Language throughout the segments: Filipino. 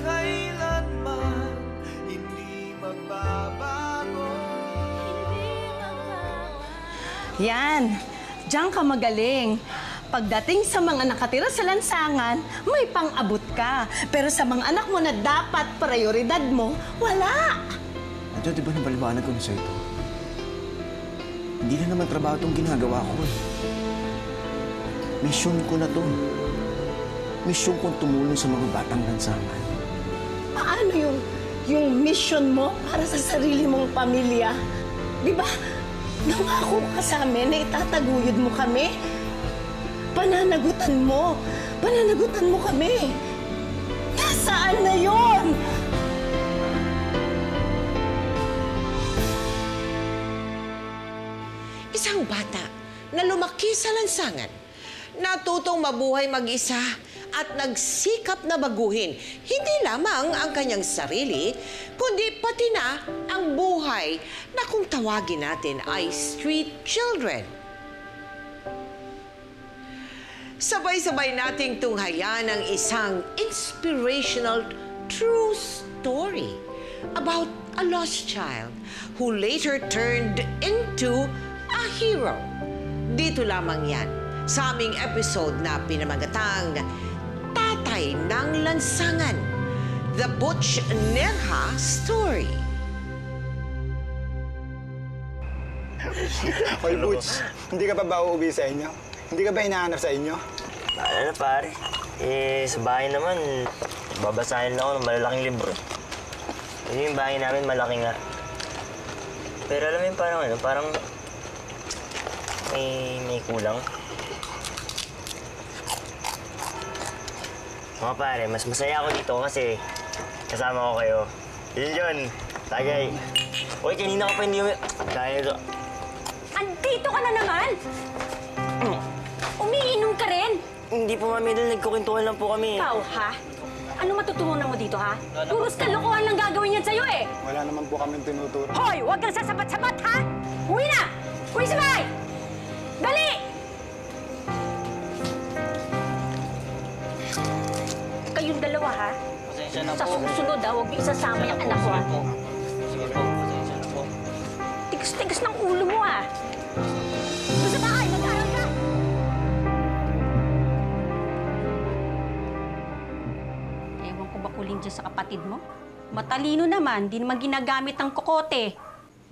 kailanman hindi magbabago. Yan, diyan ka magaling. Pagdating sa mga nakatira sa lansangan, may pang-abot ka. Pero sa mga anak mo na dapat prioridad mo, wala. Ate, di ba nabaliwanag ko na sa ito? Hindi na naman trabaho itong ginagawa ko eh. Misyon ko na to. Misyon kong tumulong sa mga batang lansangan. Paano yung mission mo para sa sarili mong pamilya? Di ba, nangako ka sa amin na itataguyod mo kami? Pananagutan mo kami. Nasaan na yon? Isang bata na lumaki sa lansangan, natutong mabuhay mag-isa at nagsikap na baguhin hindi lamang ang kanyang sarili, kundi pati na ang buhay na kung tawagin natin ay street children. Sabay-sabay nating tunghayan ang isang inspirational true story about a lost child who later turned into a hero. Dito lamang yan sa aming episode na pinamagatang Tatay ng Lansangan, The Butch Nerha Story. Hoy, Butch, hindi ka pa ba uuwi sa inyo? Hindi ka ba hinahanap sa inyo? Ano na, pare? Sa bahay naman, babasahin lang ako ng malalaking libro. Yung bahay namin, malaki nga. Pero alam mo yung parang may kulang. Mga pare, mas masaya ako dito kasi kasama ko kayo. Yun, tagay. Uy, kanina ka pa hindi kaya ko. Andito ka na naman! Umiinom ka rin? Hindi po, mami, dahil nagkukwentuhan lang po kami. Ikaw, ha? Ano matutunan mo dito, ha? Puros kalokohan lang gagawin yan sa'yo, eh! Wala naman po kami tinuturo. Hoy! Huwag kang sasapat-sapat, ha? Uwi na! Uwi sa bahay! Dali! Kayong dalawa, ha? Pasensya na po. Sa susunod, ha? Huwag mo isasama yung anak ko, ha? Sige po, pasensya na po. Tigas-tigas ng ulo mo, ha? Doon sa bahay! Mag-aaral ka! Ewan ko ba kuling dyan sa kapatid mo? Matalino naman, di naman ginagamit ng kokote.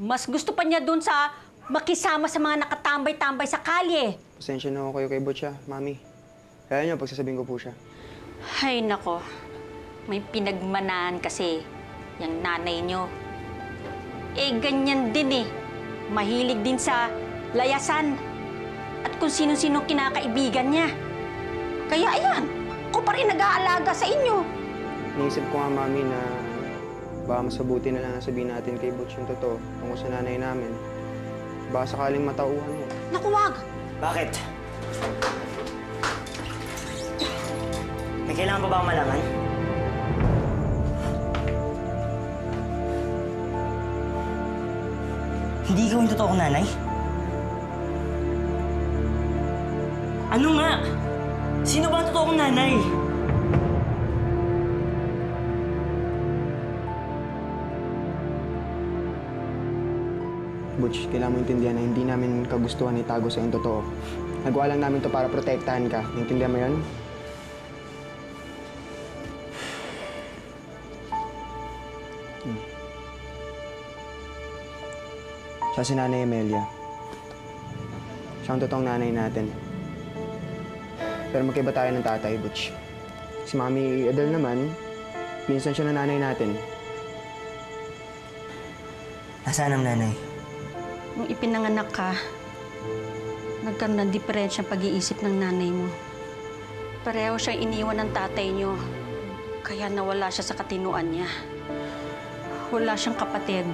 Mas gusto pa niya doon sa makisama sa mga nakatambay-tambay sa kalye. Pasensya na ako kayo kay Butch, Mami. Kaya niyo, pagsasabihin ko po siya. Ay, nako. May pinagmanaan kasi yung nanay niyo. Eh, ganyan din eh. Mahilig din sa layasan. At kung sino-sino kinakaibigan niya. Kaya ayan, ako pa rin nag-aalaga sa inyo. Naisip ko nga, Mami, na baka mas mabuti na lang sabihin natin kay Butch yung totoo tungkol sa nanay namin. Baka sakaling matauhan mo. Naku, wag! Bakit? May kailangan pa ba akong malaman? Hindi ikaw yung totoong nanay? Ano nga? Sino ba ang totoong nanay? Butch, kailangan mo intindihan na hindi namin kagustuhan itago sa yung totoo. Nagawa lang namin to para protektahan ka. Naintindihan mo yun? Siya si Nanay Emelia. Siya ang totoong nanay natin. Pero magkaiba tayo ng tatay, Butch. Si Mami Adele naman, pinsan siya ng nanay natin. Nasaan ang nanay? Nung ipinanganak ka, nagkaroon ng diferensyang pag-iisip ng nanay mo. Pareho siyang iniwan ng tatay niyo. Kaya nawala siya sa katinuan niya. Wala siyang kapatid.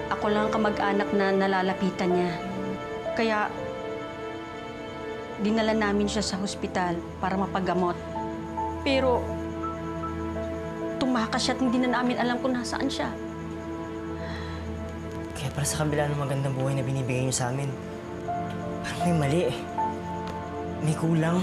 Ako lang ang kamag-anak na nalalapitan niya. Kaya, dinala namin siya sa hospital para mapagamot. Pero, tumakas siya at hindi na namin alam kung nasaan siya. Kaya para sa kabila ng magandang buhay na binibigay niyo sa amin, parang may mali eh. May kulang.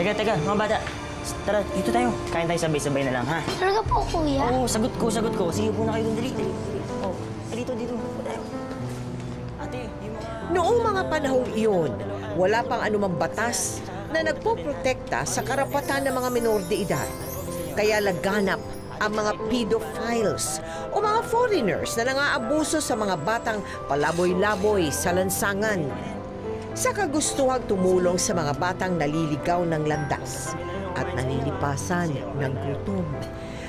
Teka, mga bata. Tara, dito tayo. Kain tayo sabay-sabay na lang, ha? Talaga po, kuya? Oo, sagot ko. Sige po na kayo doon. Dali. Oh, dito. Tayo. Ate, yung mga... Noong mga panahong iyon, wala pang anumang batas na nagpoprotekta sa karapatan ng mga minor de edad. Kaya laganap ang mga pedophiles o mga foreigners na nangaabuso sa mga batang palaboy-laboy sa lansangan. Sa kagustuhang tumulong sa mga batang naliligaw ng landas at nanilipasan ng gutom,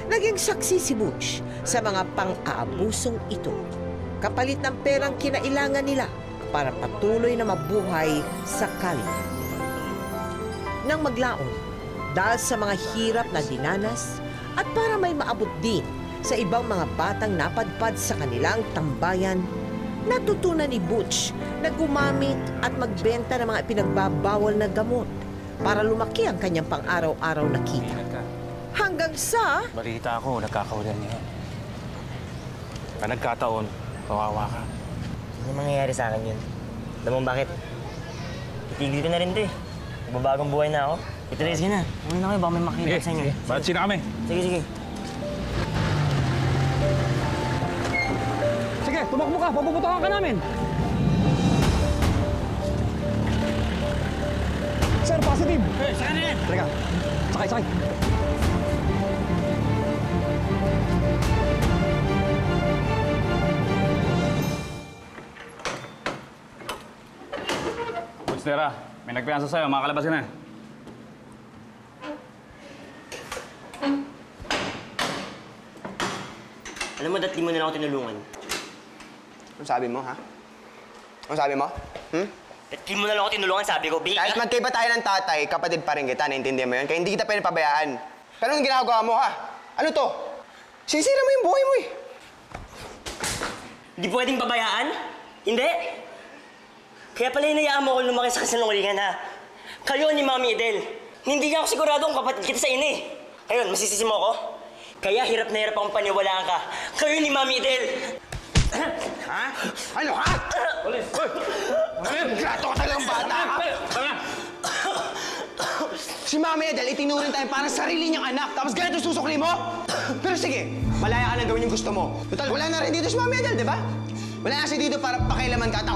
naging saksi si Butch sa mga pang-aabusong ito, kapalit ng perang kinailangan nila para patuloy na mabuhay sa kalye. Nang maglaon, dahil sa mga hirap na dinanas at para may maabot din sa ibang mga batang napadpad sa kanilang tambayan, natutunan ni Butch na gumamit at magbenta ng mga ipinagbabawal na gamot para lumaki ang kanyang pang-araw-araw na kita. Hanggang sa... Balita ako, nagkakawalan niya. Nagkataon, kawawa ka. Ano mangyayari sa akin yun? Alam mo bakit? Itigil ko na rin ito eh. Magbabagong buhay na ako. Ito rin, sige na. Ano na kayo, baka may makita sa inyo. Ba't sina kami? Sige. Sige, tumakbo ka. Papuputokan ka namin. Sir, positive. Hey, saka na yan! Teka, sakay. Bustera, may nagpiansa sa'yo. Makakalabas ka na. Alam mo, dati mo na lang ako tinulungan. Ano sabi mo, ha? Ano sabi mo? Dati mo na lang ako tinulungan, sabi ko. Kahit magkaiba tayo ng tatay, kapatid pa rin kita, naiintindihan mo yun? Kaya hindi kita pwede pabayaan. Pero anong ginagawa mo, ha? Ano to? Sisira mo yung buhay mo, eh. Hindi pwedeng pabayaan? Hindi? Kaya pala hinayaan mo ako lumaki sa kasinungalingan, ha? Kayo ni Mami Edel. Hindi nga ako sigurado kung kapatid kita sa ini. Ngayon, masisisi mo ako? Kaya hirap na hirap akong paniwalaan ka. Kayo ni Mami Edel. Ha? Ano, ha? Grato ka talagang bata, ha? Si Mami Edel, itinurin tayo parang sarili niyang anak. Tapos ganito susukli mo? Pero sige, malaya ka na gawin yung gusto mo. Total, wala na rin dito si Mami Edel, di ba? Wala na siya dito para pakialaman ka. At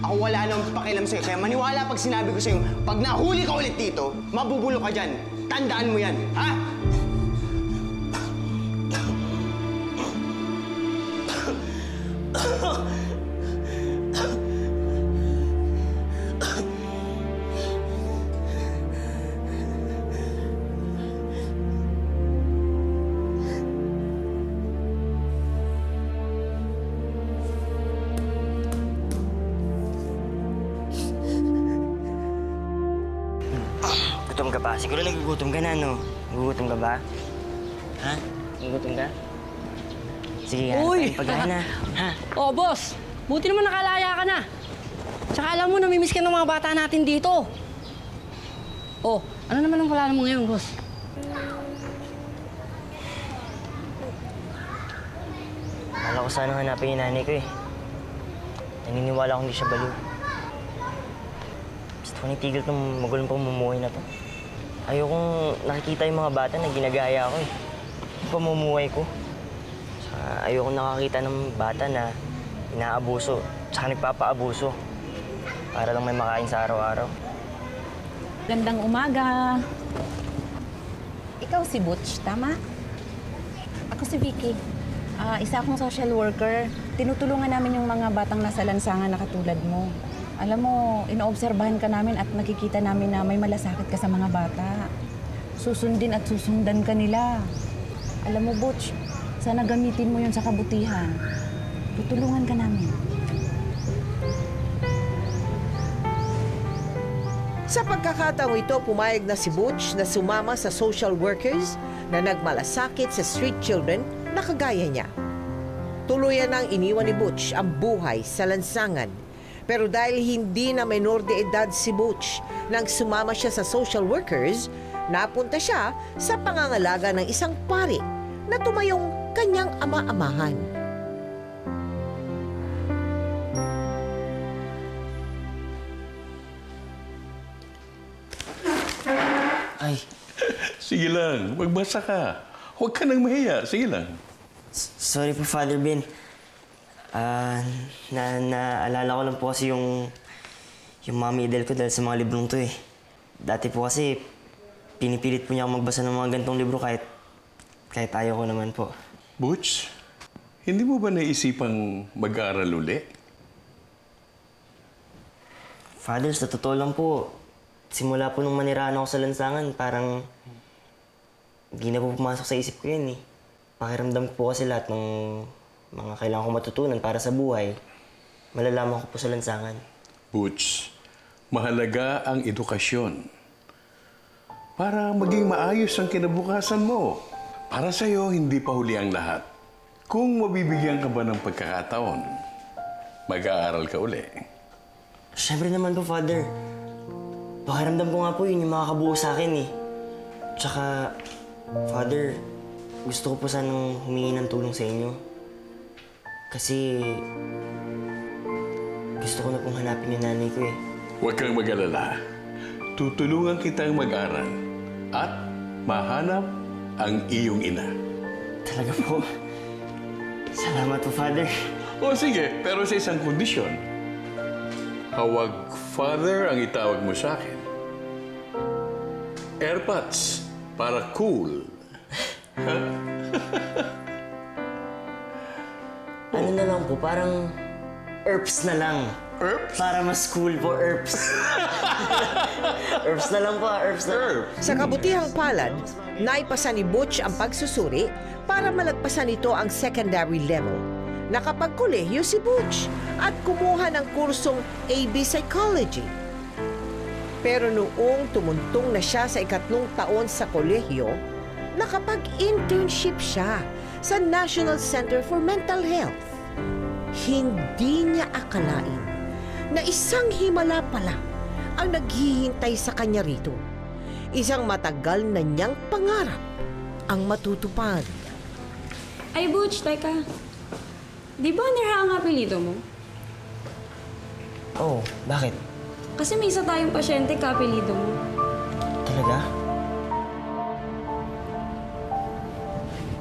ako wala nang pakialam sa'yo. Kaya maniwala pag sinabi ko sa'yo, pag nahuli ka ulit dito, mabubulo ka dyan. Tandaan mo yan, ha? Gutom ka pa? Siguro nagugutom ka na, no? Nagugutom ka ba? Ha? Nagugutom ka? Sige, pagkain na. Ha? Oh, boss! Buti naman nakalaya ka na. Tsaka alam mo, namimiss ka ng mga bata natin dito. Oh, ano naman ang plano mo ngayon, boss? Akala ko sana hanapin yung nanay ko eh. Naniniwala akong hindi siya baliw. Gusto ko nitigil itong magulong pamumuhay na to. Ayokong nakikita yung mga bata na ginagaya ko eh. Yung pamumuhay ko. Saka ayokong nakakita ng bata na inaabuso, tsaka nagpapaabuso. Para lang may makain sa araw-araw. Gandang umaga. Ikaw si Butch, tama? Ako si Vicky. Isa akong social worker. Tinutulungan namin yung mga batang nasa lansangan na katulad mo. Alam mo, inoobserbahan ka namin at nakikita namin na may malasakit ka sa mga bata. Susundin at susundan ka nila. Alam mo, Butch, sana gamitin mo yun sa kabutihan. Tutulungan ka namin. Sa pagkakataong ito, pumayag na si Butch na sumama sa social workers na nagmalasakit sa street children na kagaya niya. Tuluyan nang iniwan ni Butch ang buhay sa lansangan. Pero dahil hindi na minor de edad si Butch, nang sumama siya sa social workers, napunta siya sa pangangalaga ng isang pari na tumayong kanyang ama-amahan. Ay. Sige lang, magbasa ka. Huwag ka nang mahiya. Sige lang. Sorry po, Father Ben. Naalala ko lang po kasi yung Mami Idel ko dahil sa mga librong to eh. Dati po kasi, pinipilit po niya ako magbasa ng mga gantong libro kahit ayaw ko naman po. Butch, hindi mo ba naisipang mag-aaral uli? Father, sa totoo lang po, simula po nung maniraan ako sa lansangan, parang hindi na po pumasok sa isip ko yun eh. Pakiramdam ko po kasi lahat ng mga kailangan ko matutunan para sa buhay, malalaman ko po sa lansangan. Butch, mahalaga ang edukasyon para maging maayos ang kinabukasan mo. Para sa'yo, hindi pa huli ang lahat. Kung mabibigyan ka ba ng pagkakataon, mag-aaral ka uli. Siyempre naman po, Father. Pakiramdam ko nga po yun yung makakabuo sa akin eh. Tsaka, Father, gusto ko po sanang humingi ng tulong sa inyo. Kasi, gusto ko na pong hanapin yung nanay ko eh. Huwag kang mag-alala. Tutulungan kitang mag-aral at mahanap ang iyong ina. Talaga po? Salamat po, Father. O sige, pero sa isang kondisyon. Hawag Father ang itawag mo sa akin. Airpods para cool. Ano na lang po, parang ERPS na lang. ERPS? Para mas cool po, ERPS. ERPS na lang po, ERPS na lang. Sa kabutihang palad, naipasa ni Butch ang pagsusuri para malagpasan ito ang secondary level. Nakapagkolehiyo si Butch at kumuha ng kursong AB Psychology. Pero noong tumuntong na siya sa 3 taon sa kolehiyo, nakapag-internship siya sa National Center for Mental Health. Hindi niya akalain na isang himala pala ang naghihintay sa kanya rito. Isang matagal na niyang pangarap ang matutupad. Ay, Butch, teka. Di ba Nerha ang apelido mo? Oh, bakit? Kasi may isa tayong pasyente ka-apelido mo. Talaga?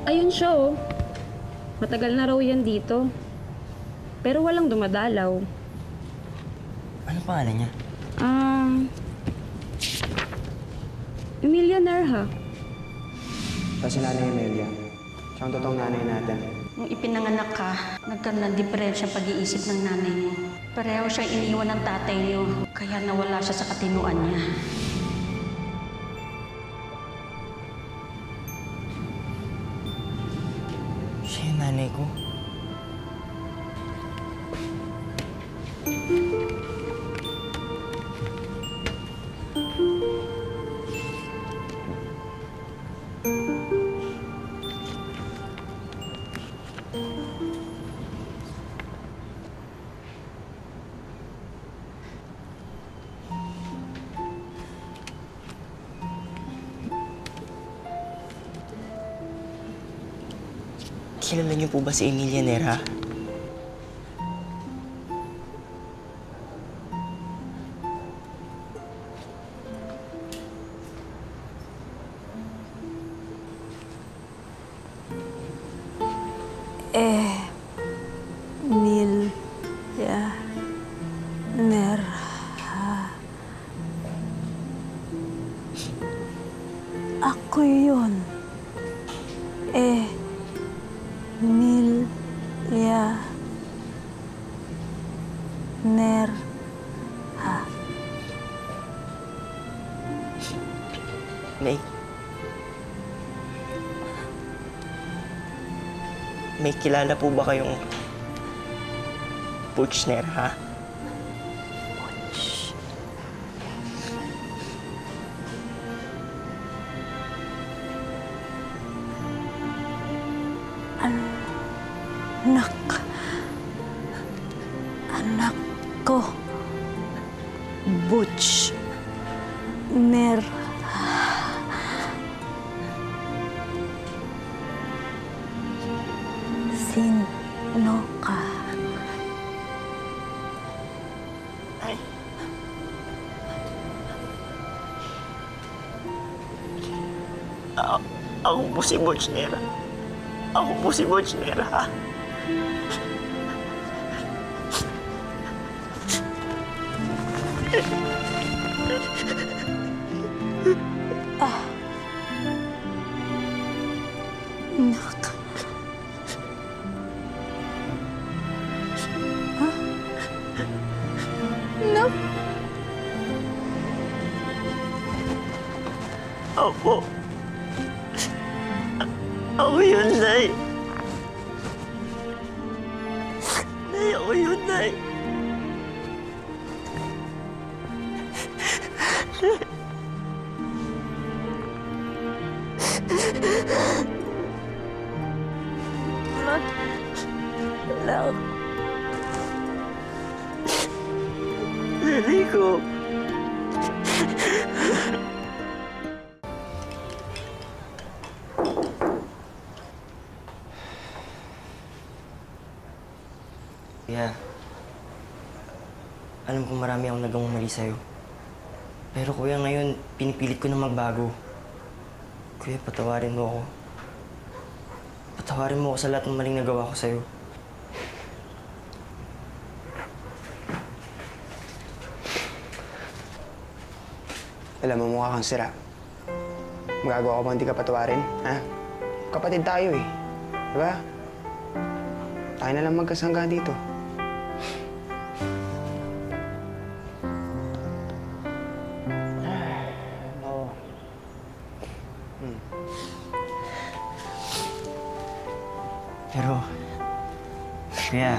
Ayun siya, oh. Matagal na raw yan dito. Pero walang dumadalaw. Ano pangalan niya? Emilia Nerha. Siya si Nanay Amelia. Siya ang totoong nanay natin. Nung ipinanganak ka, nagkaroon ng diferensya pag-iisip ng nanay mo. Pareho siyang iniwan ng tatay niyo, kaya nawala siya sa katinuan niya. Siya yung nanay ko. Kilala niyo po ba si Emilia Nerha? Emilia Nerha. Ako yun. Emilia Nerha. May kilala po ba kayong Butch Nerha? Butch. Anak ko. Butch Nerha. Sino ka? Ako po si Butch Nera. Ako po si Butch Nera, ha? Nak. Ha? Nak? Ako yun, Nay. Nay, ako yun, Nay. Anak. Nanay ko. Kuya, alam kong marami akong nagawang mali sa'yo. Pero kuya, ngayon, pinipilit ko na magbago. Kuya, patawarin mo ako. Patawarin mo ako sa lahat ng maling nagawa ko sa'yo. Alam mo, mukha kang sira. Magagawa ko bang hindi ka patawarin, ha? Kapatid tayo eh. Diba? Tayo na lang magkasangga dito. Oo. Pero, kuya,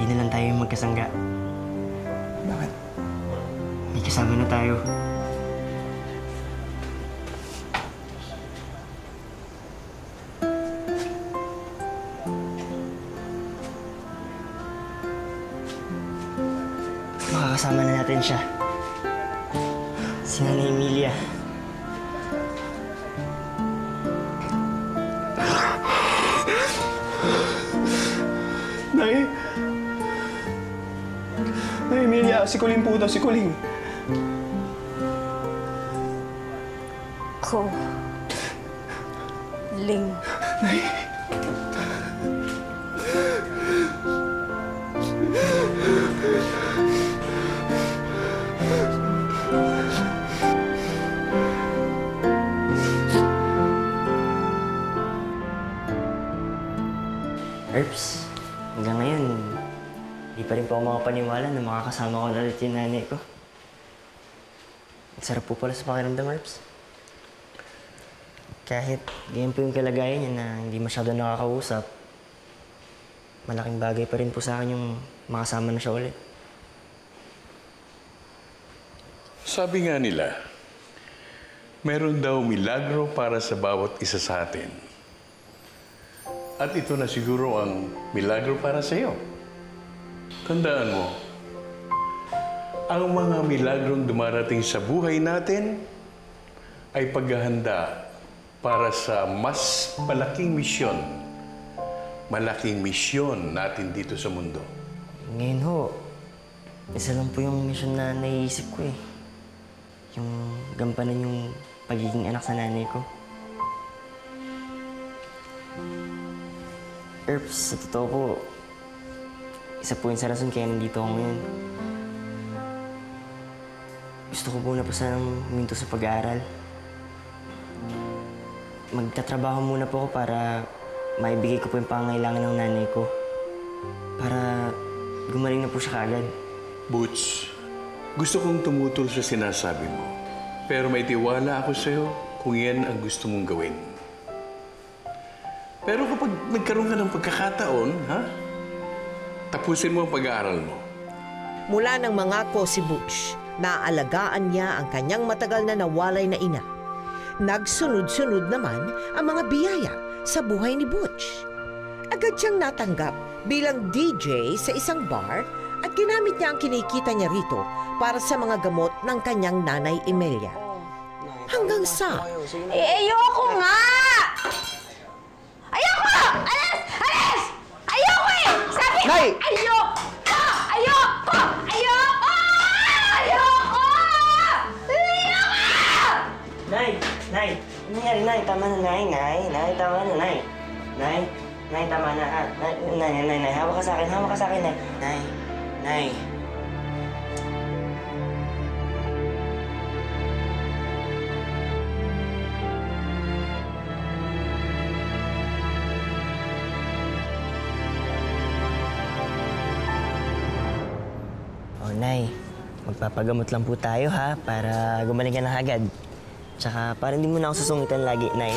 di na lang tayo yung magkasangga. Bakit? May kasama na tayo. Makakasama na natin siya. Si Nanay Emilia. Nay! Nay, Emilia, si Kuling po daw, si Kuling. Ling. Nay! Herbs, hanggang ngayon, di pa rin po ako makapaniwala na makakasama ko na ulit yung nanay ko. Ang sarap po pala sa pakiramdam, Herbs. Kahit ganyan po yung kalagayan niya na hindi masyado nakakausap, malaking bagay pa rin po sa akin yung makasama na siya ulit. Sabi nga nila, meron daw milagro para sa bawat isa sa atin. At ito na siguro ang milagro para sa iyo. Tandaan mo, ang mga milagrong dumarating sa buhay natin ay paghahanda para sa mas malaking misyon. Malaking misyon natin dito sa mundo. Ngayon ho, isa lang po yung misyon na naiisip ko eh. Yung gampanan yung pagiging anak sa nanay ko. Herbs, sa totoo po, isa po yung sa rason kaya nandito ako ngayon. Gusto ko muna po sanang huminto sa pag-aaral. Magtatrabaho muna po ako para maibigay ko po yung pangangailangan ng nanay ko. Para gumaling na po siya kaagad. Butch, gusto kong tumutol sa sinasabi mo. Pero may tiwala ako sa'yo kung yan ang gusto mong gawin. Pero kapag nagkaroon ka ng pagkakataon, ha? Tapusin mo ang pag-aaral mo. Mula nang mangako si Butch, naaalagaan niya ang kanyang matagal na nawalay na ina. Nagsunod-sunod naman ang mga biyaya sa buhay ni Butch. Agad siyang natanggap bilang DJ sa isang bar at ginamit niya ang kinikita niya rito para sa mga gamot ng kanyang nanay Emilia. Hanggang sa... ayoko nga! Ayoko! Alis! Alis! Ayoko eh! Sabi ko, Nay! ayoko! Ayoko! Ayoko! Ayoko! Ayoko! Nay! nangyari, Nay? Tama na, Nay. Nay, tama na, Nay. Nay, tama na. Nay, hawak ka sa akin, Nay. Nay. Oh, Nay. Magpapagamot lang po tayo, ha? Para gumaling ka na agad. Tsaka, para hindi mo na ako susungitan lagi, Nay.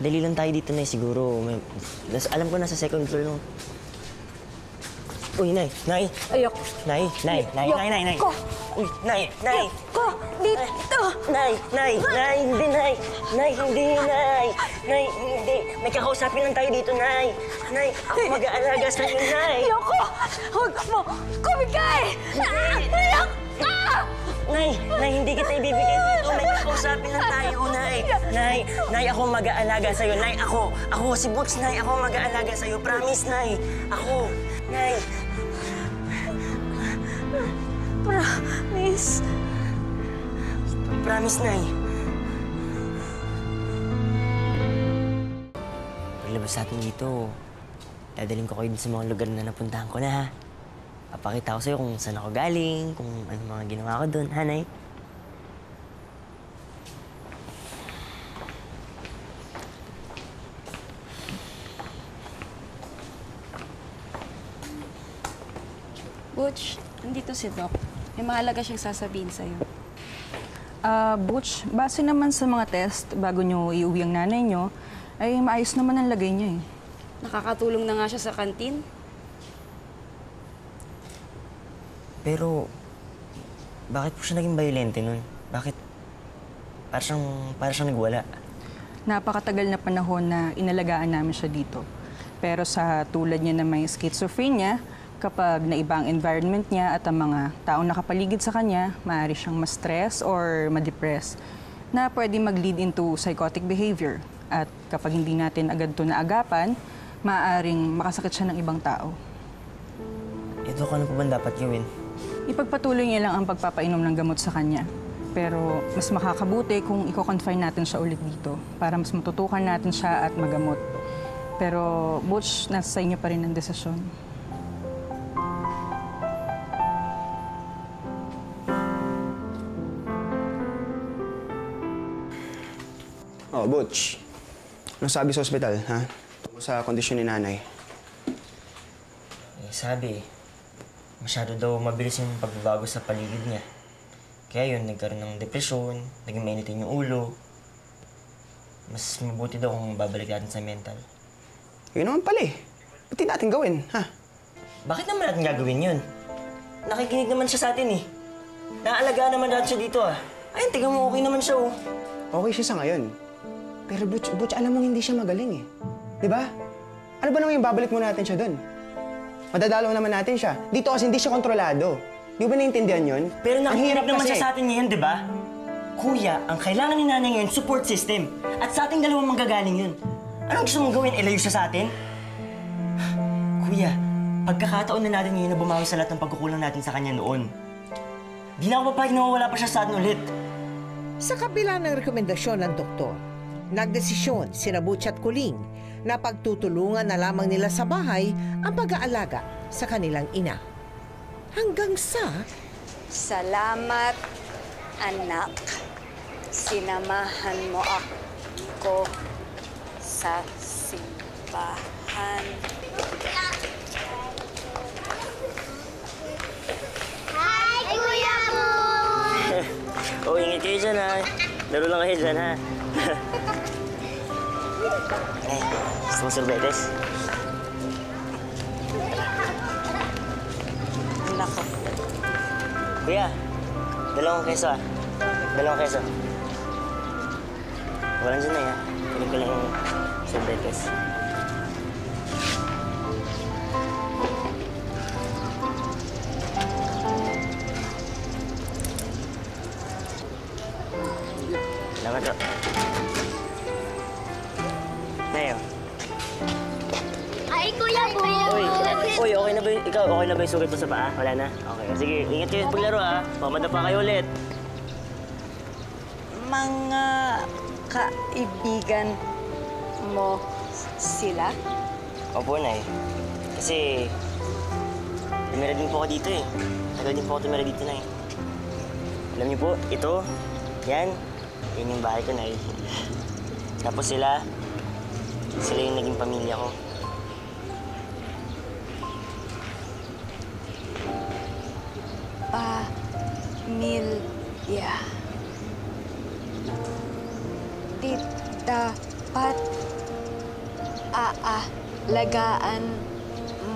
Dali lang tayo dito, Nay. Siguro, alam ko nasa second floor nung... Uy, Nay! Ayoko. Nay! Ko! Uy, Nay! Ko! Dito! Nay, hindi, Nay! Nay, hindi! May kakausapin lang tayo dito, Nay! Nay, ako mag-aalaga sa inyo, Nay! Ayoko! Huwag mo kumigay! Ayoko! Nay, hindi kita ibibigay dito. May kakausapin lang tayo, Nay! Nay, ako mag-aalaga sa'yo. Nay, ako si Butch, Nay. Ako mag-aalaga sa'yo. Promise, Nay. Ako. Nay. Promise, Nay. Paglabas natin dito, dadalhin ko kayo din sa mga lugar na napuntahan ko na, ha? Papakita ko sa'yo kung saan ako galing, kung ano mga ginawa ko doon, ha, Nay? Butch, nandito si Doc. May mahalaga siyang sasabihin sa'yo. Butch, base naman sa mga test bago nyo iuwi ang nanay nyo, ay maayos naman ang lagay niya eh. Nakakatulong na nga siya sa kantin. Pero, bakit po siya naging violente nun? Bakit? Para siyang nagwala. Napakatagal na panahon na inalagaan namin siya dito. Pero sa tulad niya na may schizophrenia, kapag naiba ang environment niya at ang mga taong nakapaligid sa kanya, maaari siyang ma-stress or ma-depress na pwede mag-lead into psychotic behavior. At kapag hindi natin agad ito naagapan, maaaring makasakit siya ng ibang tao. Ito, ano po ba dapat gawin? Ipagpatuloy niya lang ang pagpapainom ng gamot sa kanya. Pero mas makakabuti kung i-confine natin siya ulit dito para mas matutukan natin siya at magamot. Pero, Butch, nasa sa inyo pa rin ang desisyon. Oh, Butch. Anong sabi sa ospital, ha? Tungkol sa kondisyon ni nanay. Sabi, masyado daw mabilis yung pagbabago sa paligid niya. Kaya yun, nagkaroon ng depresyon, naging mainitin yung ulo. Mas mabuti daw kung babalik natin sa mental. Yun naman pala eh. Ba't di natin gawin, ha? Bakit naman natin gagawin yun? Nakikinig naman siya sa atin eh. Naalagaan naman natin siya dito ah. Ayun, tingnan mo, okay naman siya oh. Okay siya sa ngayon. Pero Butch, alam mong hindi siya magaling eh. Di ba? Ano ba naman yung babalik mo natin siya doon? Madadalaw naman natin siya. Dito kasi hindi siya kontrolado. Di ba naiintindihan yun? Pero nakikinig naman siya sa atin ngayon, di ba? Kuya, ang kailangan ni nanay ngayon, support system. At sa ating dalawang manggagaling yun. Anong gusto mong gawin? Ilayo siya sa atin? Kuya, pagkakataon na natin ngayon na bumawi sa lahat ng pagkukulang natin sa kanya noon. Di na ako papayag na mawala pa siya sa atin ulit. Sa kabila ng rekomendasyon ng doktor, nagdesisyon sina Butch at Kuling na pagtutulungan na lamang nila sa bahay ang pag-aalaga sa kanilang ina. Hanggang sa... Salamat, anak. Sinamahan mo ako sa simbahan. Hi, Kuya Butch! Oh, ingat kayo dyan ha. Laro lang kayo dyan ha. Ay, gusto mo sorbetes? Nako. Kuya, dalawang keso ah. Dalawang keso. Walang dyan na ya. Kunin ko lang yung sorbetes. Salamat po. Nayo. Hi, Kuya Butch! Uy, okay na ba yung, ikaw, okay na ba yung sugat mo sa paa? Wala na? Okay. Sige, ingat kayo paglaro ah. Baka madapa kayo ulit. mga kaibigan mo sila? Opo, Nay. Kasi tumira din po ako dito eh. Tagal din po ako tumira dito, Nay. Alam niyo po, ito, yan yung bahay ko, Nay. Tapos sila yung naging pamilya ko. Pamilya. Di dapat aalagaan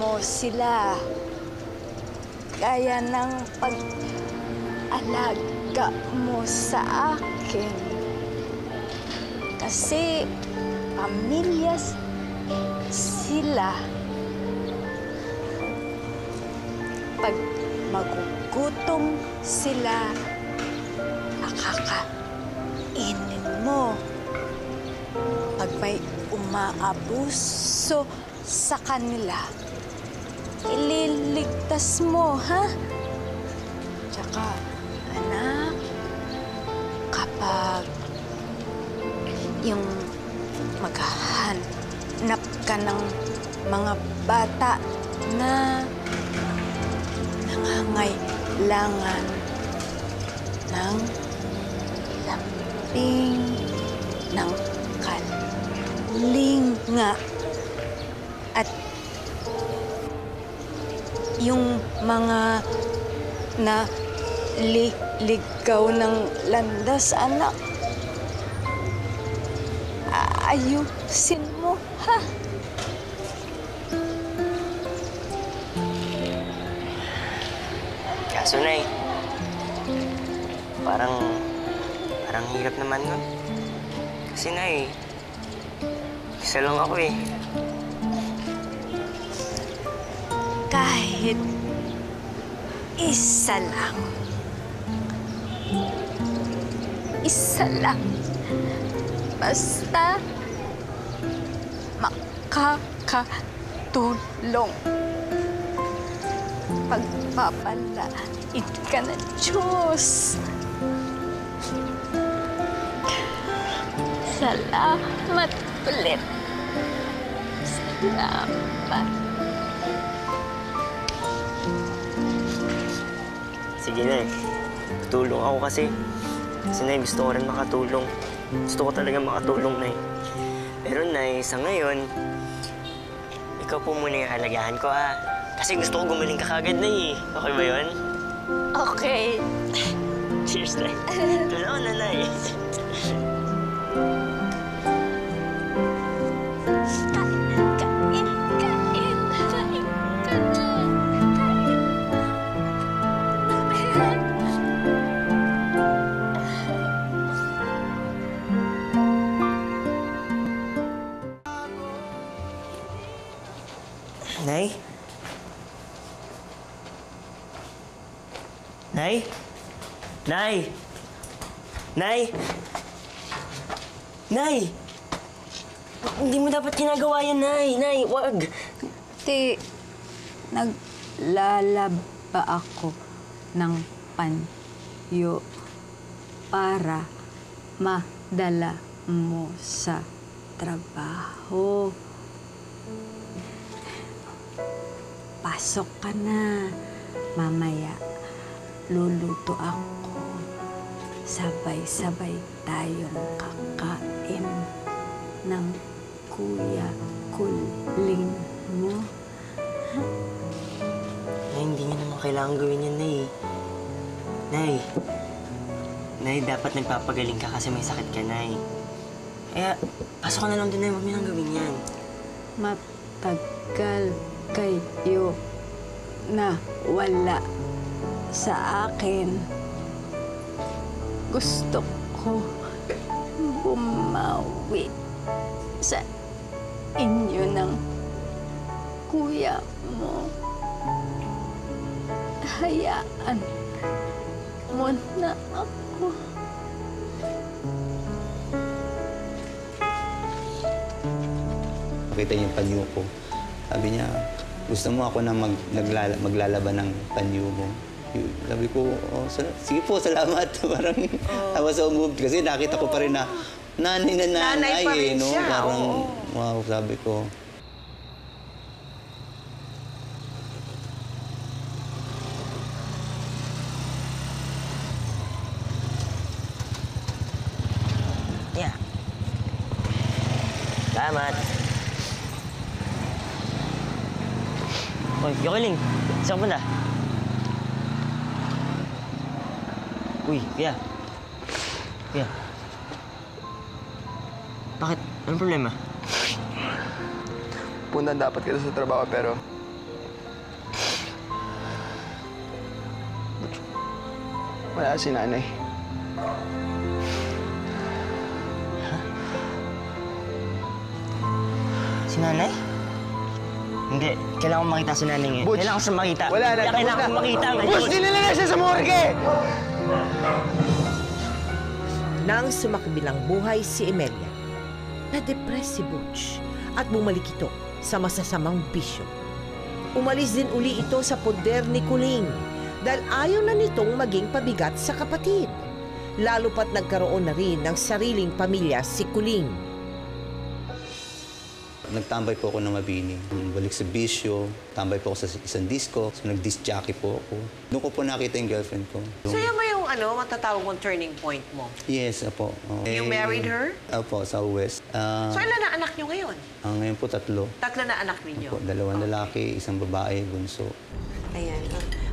mo sila gaya ng pag-alaga mo sa akin. Kasi pamilya sila. Pag magugutom sila, nakakainin mo. Pag may umaabuso sa kanila, ililigtas mo, ha? Tsaka, anak, kapag yung maghahanap ka ng mga bata na nangangailangan ng lambing, ng kalinga, at yung mga naliligaw ng landas, anak, ayusin mo, ha? Kaso, Nay, parang hirap naman nun. Kasi, Nay, isa lang ako eh. Kahit isa lang. Isa lang. Basta makakatulong. Pagpapalain ka ng Diyos. Salamat ulit. Salamat. Sige, Nay. Tutulong ako kasi. Kasi, Nay, gusto ko rin makatulong. Gusto ko talaga makatulong, Nay. Pero, Nay, sa ngayon, ikaw po muna yung alagahan ko, ha? Kasi gusto ko gumaling ka kagad, Nay. Okay ba yun? Okay. Cheers, Nay. Tulungan na, Nay. Nay? Nay? Nay? Nay? Nay! Hindi mo dapat ginagawa yan, Nay. Nay, wag. Naglalaba ako ng panyo para madala mo sa trabaho. Pasok ka na. Mamaya, luluto ako. Sabay-sabay tayong kakain ng Kuya Kuling mo. Nay, hindi niyo naman kailangan gawin yan, Nay. Nay, dapat nagpapagaling ka kasi may sakit ka, Nay. Kaya, pasok ka na lang din, Nay. Huwag niyo nang gawin yan. Matagal kayo na wala sa akin. Gusto ko bumawi sa inyo ng kuya mo. Hayaan mo na ako. Nakita niyo yung panyo ko. Sabi niya, gusto mo ako na maglalaba ng panyo mo. Sabi ko, sige po, salamat. Parang I was so moved kasi nakita ko pa rin na nanay na nanay pa rin no? siya, Parang, wow, sabi ko. Yeah. Salamat. Hoy, Yokeling. Saan ka punta? Uy, Kuya. Kuya. Bakit? Anong problema? Punta dapat kita sa trabaho pero... wala si nanay. Si nanay? Hindi. Kailangan ko makita si nanay ngayon. Butch, Kailangan ko siya makita. wala na, Kailangan ko makita ngayon. Butch, dinala na siya sa morgue! Nang sumakbilang buhay si Emelia, na-depress si Butch at bumalik ito sa masasamang bisyo. Umalis din uli ito sa poder ni Kuling dahil ayaw na nitong maging pabigat sa kapatid. Lalo pat nagkaroon na rin ng sariling pamilya si Kuling. Nagtambay po ako ng Mabini. Balik sa bisyo, tambay po ako sa isang disco. So, nag-disc jockey po ako. Doon ko po nakita yung girlfriend ko. So yan ba yung matatawag mong turning point mo? Yes, apo. You married her? Apo, sa West. So ilan na anak nyo ngayon? Ngayon po 3. 3 na anak ninyo? Apo, 2 lalaki, 1 babae, bunso. Ayan.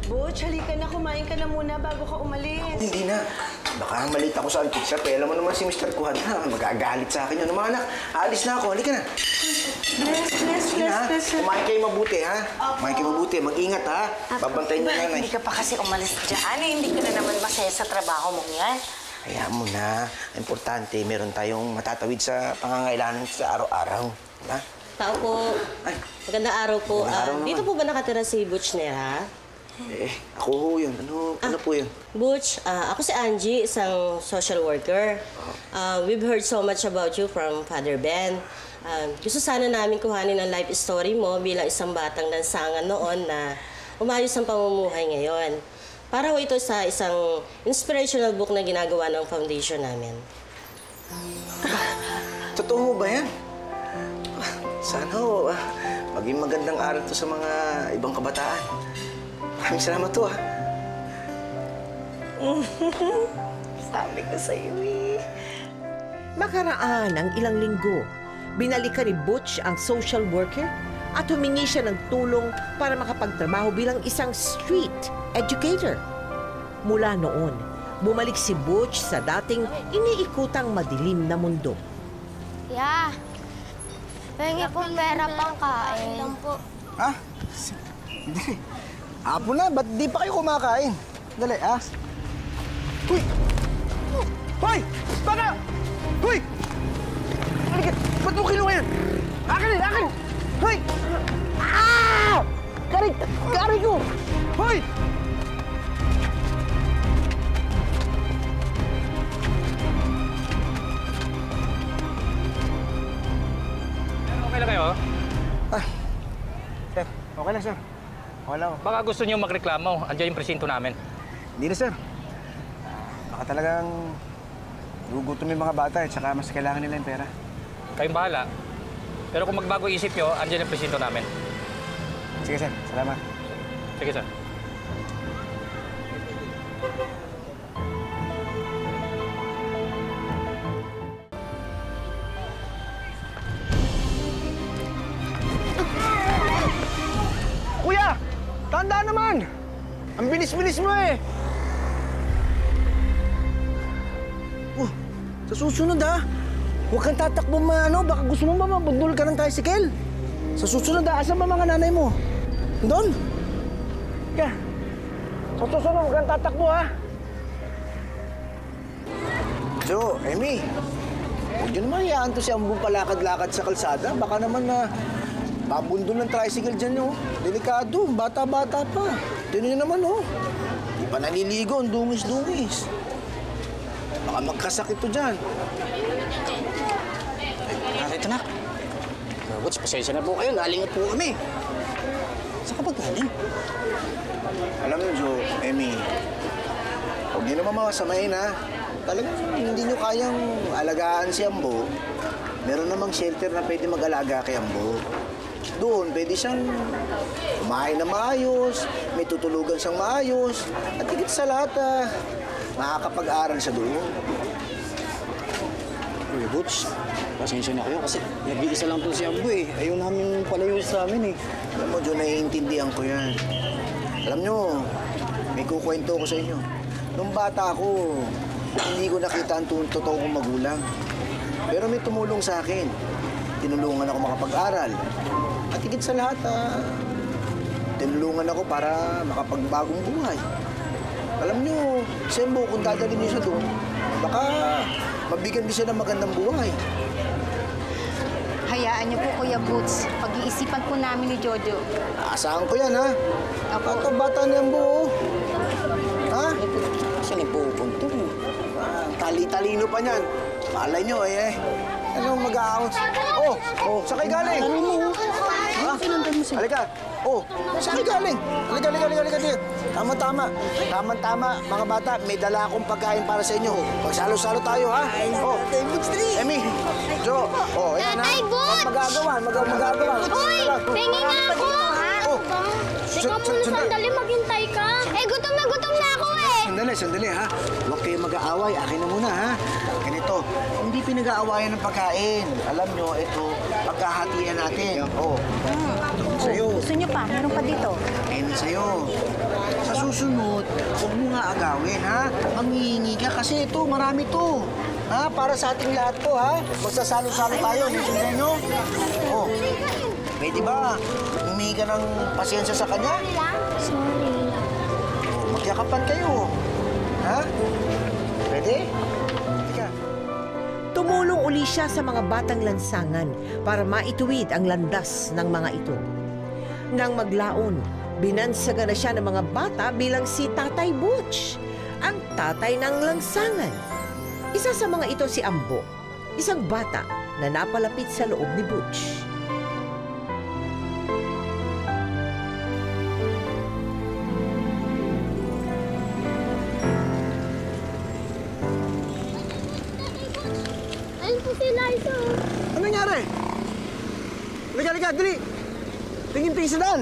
Butch, halika na. Kumain ka na muna bago ka umalis. Hindi na. Baka malita ko sa pizza. Pero alam mo naman si Mr. Kuhan, magagalit sa akin yun. Mga anak, alis na ako. Halika na. Bless. Kumain kayo mabuti, ha? Kumain kayo mabuti. Mag-ingat, ha? Babantayin niyo nanay. Hindi ka pa kasi umalis dyan. Hindi ka na naman masaya sa trabaho mong yan. Hayaan mo na. Importante, meron tayong matatawid sa pangangailangan sa araw-araw. Ha? Tao po. Magandang araw po. Dito po ba nakatira si Butch Nera? Ako ho yun. Ano po yun? Butch, ako si Angie, isang social worker. We've heard so much about you from Father Ben. Gusto sana namin kuhanin ang life story mo bilang isang batang lansangan noon na umayos ang pamumuhay ngayon. Para ho ito sa isang inspirational book na ginagawa ng foundation namin. Totoo ba yan? Sana ho, maging magandang aral to sa mga ibang kabataan. Maraming salamat to, ha? Sabi ko sa'yo, Makaraan ang ilang linggo, binalikan ni Butch ang social worker at humingi siya ng tulong para makapagtrabaho bilang isang street educator. Mula noon, bumalik si Butch sa dating iniikutang madilim na mundo. Pengi po pera pang kain. Lang po. Ha? Hindi. Hapon na, ba't di pa kayo kumakain? Dali, ha? Uy! Hoy! Baka! Uy! Halika! Ba't mo kinuha yan? Akin! Hoy! Ah! Kari ko! Hoy! Okay lang kayo? Sir, okay lang, sir. Okay lang. Baka gusto niyo magreklamo. Andiyan yung presinto namin. Hindi na, sir. Baka talagang gugutom yung mga bata at saka mas kailangan nila yung pera. Kayong bahala. Pero kung magbago isip niyo, andiyan yung presinto namin. Sige, sir. Salamat. Sige, sir. Kuya! Tandaan naman! Ang bilis-bilis mo eh! Sa susunod ha, huwag kang tatakbo baka gusto mo ba mabundol ka ng tricycle? Sa susunod ha, asan ba mga nanay mo? Doon? Kaya, sa susunod huwag kang tatakbo ha. Jo, Emmy, huwag nyo naman hayaan to si Ambong palakad-lakad sa kalsada. Baka naman na pabundol ng tricycle dyan, oh. Delikado, bata-bata pa. Tignan nyo naman, oh. Di pa naliligo, ang dungis-dungis. Baka magkasakit to dyan. Ito na. Butch, pasensya na po kayo. Galing po kami. Saan ka ba galing? Alam mo, Jo, Emmy, Hindi naman masamain, ha? Talagang hindi nyo kayang alagaan si Ambo. Meron namang shelter na pwede mag-alaga kay Ambo. Doon, pwede siyang kumain na maayos, may tutulugan siyang maayos, at higit sa lahat, makakapag-aral siya doon. Uy, Butch, pasensya na kayo kasi nag-iisa lang po si Ambo eh. Ayaw namin palayo sa amin eh. Alam mo, John, naiintindihan ko yan. Alam nyo, may kukwento ko sa inyo. Nung bata ako, hindi ko nakita ang totoo kong magulang. Pero may tumulong sa akin. Tinulungan ako makapag-aral. At higit sa lahat, tinulungan ako para makapagbagong buhay. Alam nyo, Sembo, kung dadalhin niyo siya doon, baka mabigyan din siya ng magandang buhay. Hayaan niyo po, Kuya Boots. Pag-iisipan po namin ni Jojo. Aasahan ko yan, ha? Bata niya ang buo. Ha? Saan ipupunto? Tali-talino pa niyan. Malay nyo, Anong mag-aawos? Saan kayo galing? Ha? Halika. Saan kayo galing? Halika. Tama-tama. Tama-tama, mga bata. May dala akong pagkain para sa inyo. Magsalo-salo tayo, ha? Emmy, Jo. Ayan, ha? Magagawa. Uy! Pengi nga ako! Teka muna sandali, maghintay ka. Gutom na ako Sandali, ha? Huwag kayo mag-aaway. Akin na muna, ha? Ganito, hindi pinag-aawayan ng pagkain. Alam nyo, ito, pagkahatian natin. Sa'yo. Gusto niyo pa? Meron pa dito. Sa'yo. Sa susunod, huwag mo nga agawin, ha? Manghihingi ka kasi ito, marami to. Ha? Para sa ating lahat to, ha? Magsasalo-salo tayo. Naintindihan nyo? Pwede ba? Humingi ka ng pasensya sa kanya? Sorry. Magyakapan kayo. Ha? Pwede? Tumulong uli siya sa mga batang lansangan para maituwid ang landas ng mga ito. Nang maglaon, binansaga na siya ng mga bata bilang si Tatay Butch, ang tatay ng lansangan. Isa sa mga ito si Ambo, isang bata na napalapit sa loob ni Butch. Ano nangyari? Liga, dali! Tingin-tingin sa daan!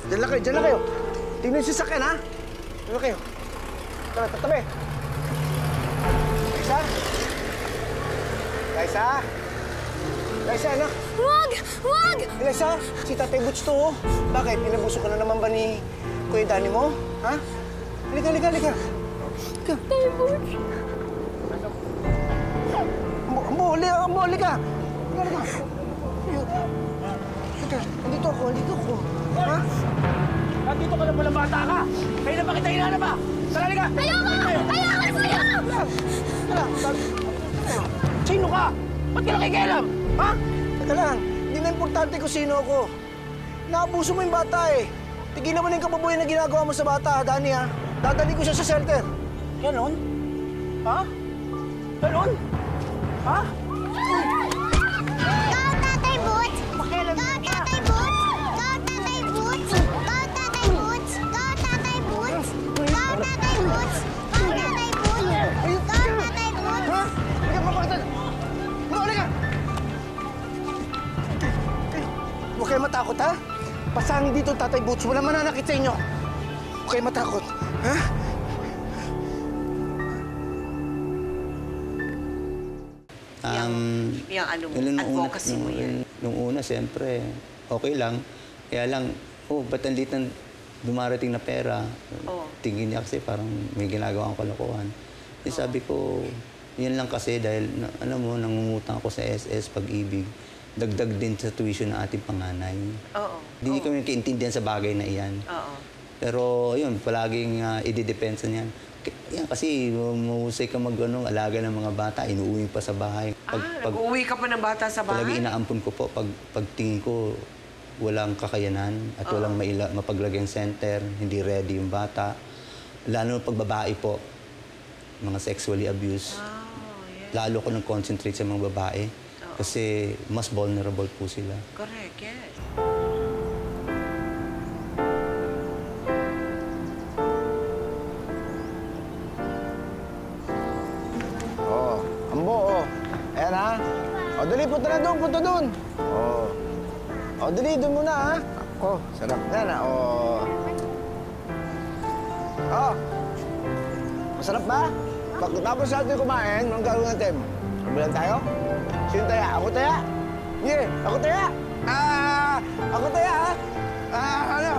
Diyan lang kayo. Tingnan yung sasakyan, ha? Diyan lang kayo. Tara, tatabi. Liza, anak. Wag! Liza, si Tatay Butch to, oh. Bakit? Pinabuso ka na naman ba ni Kuya Danny mo? Ha? Halika. Tatay Butch. Ambo, halika. Halika, andito ako. Ha? Nandito ka na pala bata ka! Kayo na ba kita hinanap ba? Tara, halika! Ayoko sa'yo! Sino ka? Ba't ka nakikialam? Ha? Teka lang, hindi na importante kung sino ako. Naabuso mo yung bata eh. Tigil naman yung kababoy na ginagawa mo sa bata, Danny, ha? Dadali ko siya sa shelter. Ganon? Ha? Ganon? Ha? Tatay Butch! Tatay Butch! Huwag kayo matakot, ha? Pasangin dito, Tatay Butch. Wala mananakit sa inyo. Huwag kayo matakot, ha? Advocacy mo yan? Nung una, siyempre, okay lang. Kaya lang, ba't ang liit ng dumarating na pera? Tingin niya kasi parang may ginagawang kalokohan. Sabi ko, yan lang kasi dahil, nangungutang ako sa SS Pag-ibig. Dagdag din sa tuition ng ating panganay. Hindi kami kaintindihan sa bagay na iyan. Pero yun, palaging ididepensa niyan. Yan, kasi mahusay ka alaga ng mga bata, inuuwi pa sa bahay. Nag-uwi ka pa ng bata sa bahay? Palagi inaampun ko po, pag tingin ko, walang kakayanan at walang mapaglagyan center, hindi ready yung bata. Lalo pag babae po, mga sexually abused. Lalo ko nag-concentrate sa mga babae kasi mas vulnerable po sila. Correct, yes. O, dali, punta na doon, punta doon. O, dali, doon muna, ha? Ako, sarap na na. Masarap ba? Pagkatapos natin kumain, anong gagawin natin? Kabilan tayo? Sino taya? Ako taya? Sige, ako taya! Ako taya, ha? Ano?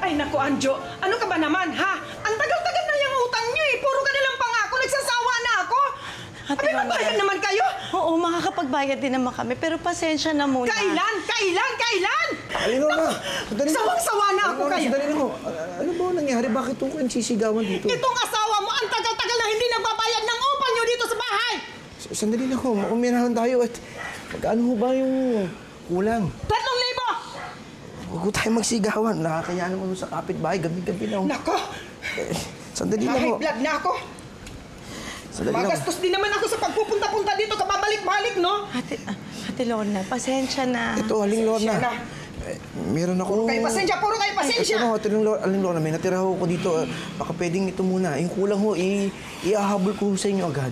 Ay, naku, Anjo. Ano ka ba naman, ha? Ang tagal-tagal na yung utang niyo, eh. Puro ka nilang pangako. Nagsasawa na ako. Abi, magbayad naman kayo? Oo, makakapagbayad din naman kami. Pero pasensya na muna. Kailan? Alin na. Sawang-sawa na ako kayo. Sandali na ako. Ano ba nangyari? Bakit ito kayong sisigawan dito? Itong asawa mo, ang tagal-tagal na hindi nagbabayad ng upa niyo dito sa bahay. Sandali na ako. Umirahan tayo at magkano ho ba yung kulang? 3,000! Huwag tayo magsigawan. Nakakaya naman sa kapitbahay. Gabi-gabi na. Nako! Sandali lang ho. Blood na ako. Magastos din naman ako sa pagpupunta-punta dito. Kababalik-balik, no? Ate Lorna, pasensya na. Ito, Aling Lorna. Meron akong... Puro kayo pasensya! Ito na, Aling Lorna, may natira ho ko dito. Baka pwedeng ito muna. Yung kulang ho, iahabol ko sa inyo agad.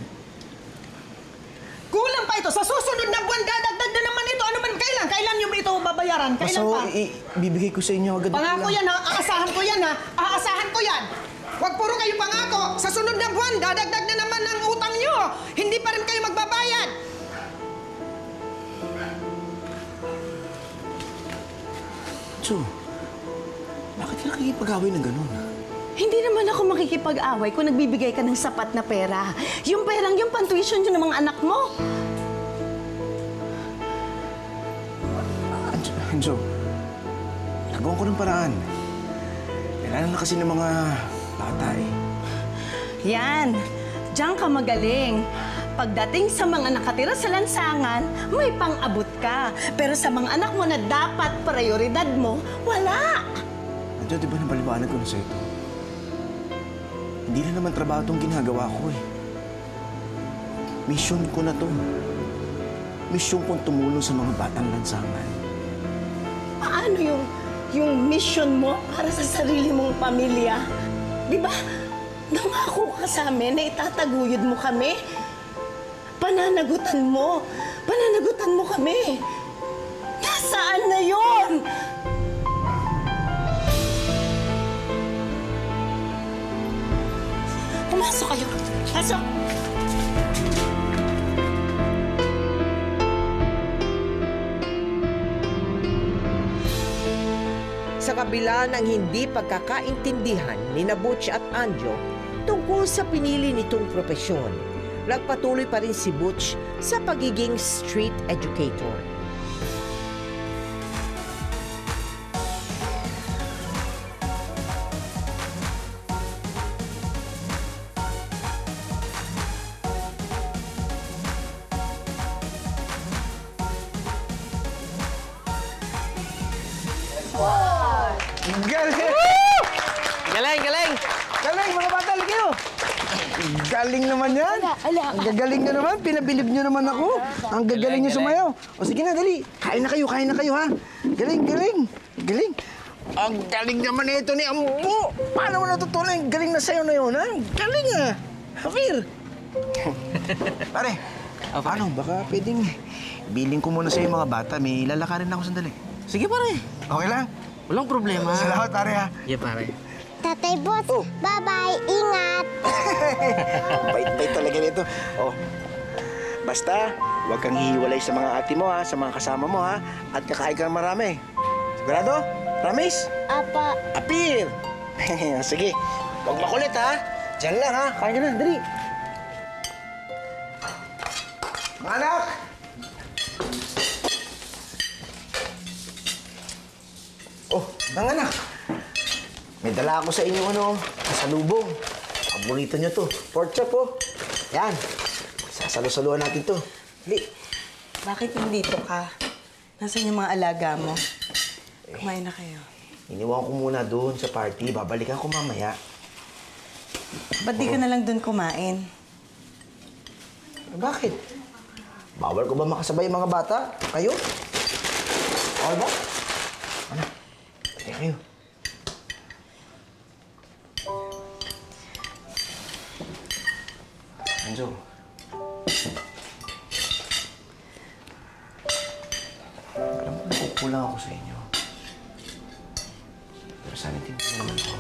Kulang pa ito. Sa susunod na buwan, dadagdag na naman ito. Ano man kailan? Kailan nyo ba ito babayaran? Kailan pa? Bibigay ko sa inyo agad. Pangako yan, ha? Aasahan ko yan, ha? Aasahan ko yan. Huwag puro kayo pangako. Sa sunod na buwan, dadagdag na naman ang utang nyo. Hindi pa rin kayo magbabayad. So, bakit ka nakikipag-away ng ganun? Hindi naman ako makikipag-away kung nagbibigay ka ng sapat na pera. Yung perang yung pantuition yun ng mga anak mo. Anjo, nagawa ko ng paraan. Kailangan na kasi ng mga bata eh. Yan. Diyan ka magaling. Pagdating sa mga nakatira sa lansangan, may pang-abot ka. Pero sa mga anak mo na dapat prioridad mo, wala. Anjo, di ba napaliwanag ko na sa ito? Hindi na naman trabaho itong ginagawa ko eh. Mission ko na to. Mission kong tumulong sa mga batang lansangan. Paano yung mission mo para sa sarili mong pamilya? Di ba? Nangako ka sa amin na itataguyod mo kami. Pananagutan mo kami. Nasaan na yun? Pumasok kayo. Pasok. Sa kabila ng hindi pagkakaintindihan ni Butch at Anjo tungkol sa pinili nitong propesyon, nagpatuloy pa rin si Butch sa pagiging street educator. Galing, mga bata, lagi kayo! Galing naman yan! Ang gagaling nyo naman, pinabilib nyo naman ako. Ang gagaling nyo sumayaw. O sige na, dali. Kain na kayo, ha? Galing. Ang galing naman ito ni Ambo! Paano mo natutunan yung galing na sayo na yun, ha? Galing, ha? Hafir! Pare, paano? Baka pwedeng biling ko muna sa'yo mga bata. May lalakarin ako sandali. Sige, pare. Okay lang? Walang problema. Salamat, pare, ha? Yeah, pare. Tatay Boss, bye-bye. Ingat. Bait-bait talaga nito. Oh, basta, huwag kang hihiwalay sa mga ate mo, ha? Sa mga kasama mo, ha? At kakain ka ng marami. Sigurado? Promise? Apa. Apir! Sige, huwag makulit, ha? Diyan lang, ha? Kain ka na, dali. Mga anak! Oh, mga anak. May dala ako sa inyo, kasalubong. Paborito nyo to. Pork chop, oh. Yan. Sasalo-saluhan natin to. Dali. Bakit nandito ka? Nasaan yung mga alaga mo? Kumain na kayo. Iniwan ko muna doon sa party. Babalikan ko mamaya. Ba't di ka na lang doon kumain? Bakit? Bawal ko ba makasabay yung mga bata? Kayo? Bawal ba? Ano? Pwede kayo. Anjo. Alam mo, nakukulang ako sa inyo. Pero sana tindihan naman ako.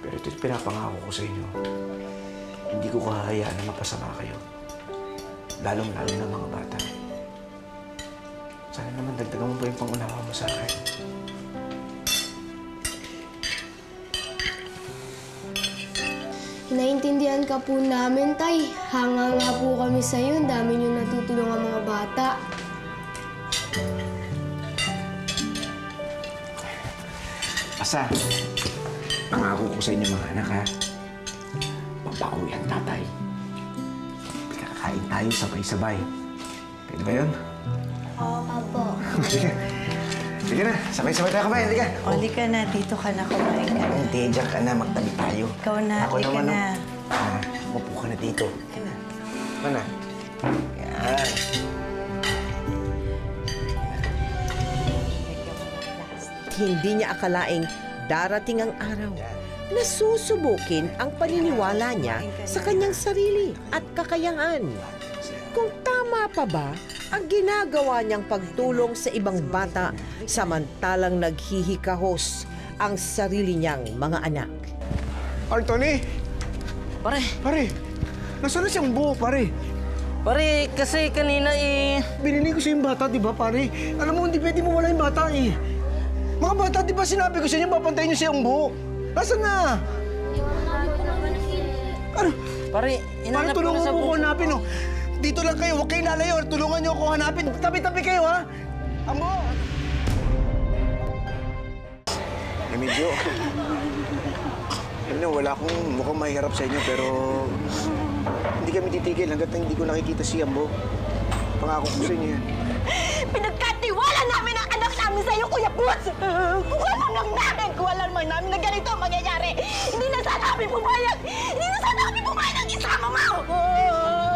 Pero ito'y pinapangako ko sa inyo. Hindi ko kahayaan na mapasama kayo. Lalong-lalo na mga bata. Sana naman dagdagan mo pa yung pangunawa mo sa akin. Naintindihan ka po namin, Tay. Hanga nga po kami sa'yo. Ang dami niyong natutulungan mga bata. Asa, pangako ko sa inyo mga anak, ha? Papawi ang tatay. Kakain tayo sabay-sabay. Pwede ba yun? Opo. Sige na, sabay-sabay tayo kumain. Halika. Oli ka na, dito ka na, kumain ka na. Hindi, diyan ka na. Magtabi tayo. Ikaw na, Ako di ka naman, na. Upo ka na dito. Ka na. Yan. Hindi niya akalaing darating ang araw na susubukin ang paniniwala niya sa kanyang sarili at kakayahan. Kung tama pa ba ang ginagawa niyang pagtulong sa ibang bata samantalang naghihikahos ang sarili niyang mga anak. Anthony! Pare, nasaan na siyang buo, pare? Pare, kasi kanina Binili ko sa yung bata, di ba, pare? Alam mo, hindi pwede mo wala yung bata, eh. Mga bata, di ba sinabi ko sa inyo, papantayin niyo sa yung buo? Nasaan na? Ano? Pare, Pare, tulungan mo ko hanapin, oh. Dito lang kayo, huwag kayong lalayo. Tulungan niyo ako hanapin. Tabi-tabi kayo, ha? Amo! Medyo... Alam niyo, wala akong mukhang mahirap sa inyo, pero... Hindi kami titigil hanggat hindi ko nakikita si Ambo. Pangako ko sa inyo yan. Pinagkatiwala namin ang anak namin sa iyo, Kuya Boots! Kung alam lang namin, kung alam lang namin na ganito ang mangyayari, hindi na sana kami pumayag! Hindi na sana kami pumayag ng isama mo!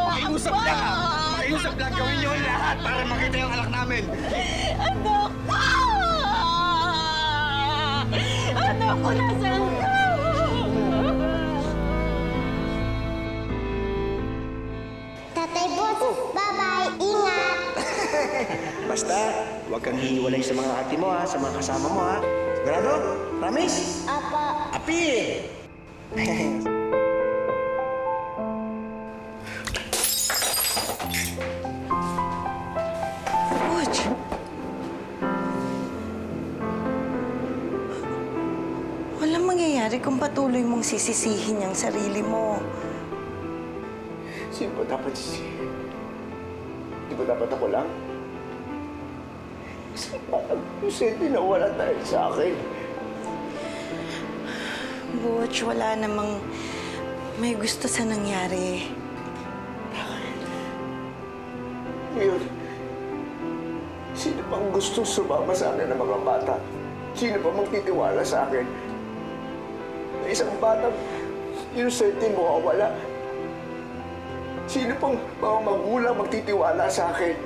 Makiusap lang! Makiusap lang! Gawin niyo lahat para makita yung anak namin! Anak ko! Anak ko, nasaan ka? Tatay Boots, bye-bye. Ingat! Basta, huwag kang hihiwalay sa mga ate mo, ha? Sa mga kasama mo, ha? Sigurado? Promise? Apa. Api! Butch! Walang mangyayari kung patuloy mong sisisihin ang sarili mo. Sino ba dapat sisihin? Di ba dapat ako lang? Kasi parang Lucente na wala dahil sa akin. Butch, wala namang may gusto sa nangyari. Ngayon, sino pang gustong sumama sa akin ng mga bata? Sino pa magtitiwala sa akin? Na isang batang Lucente mawawala. Sino pang mga magulang magtitiwala sa akin?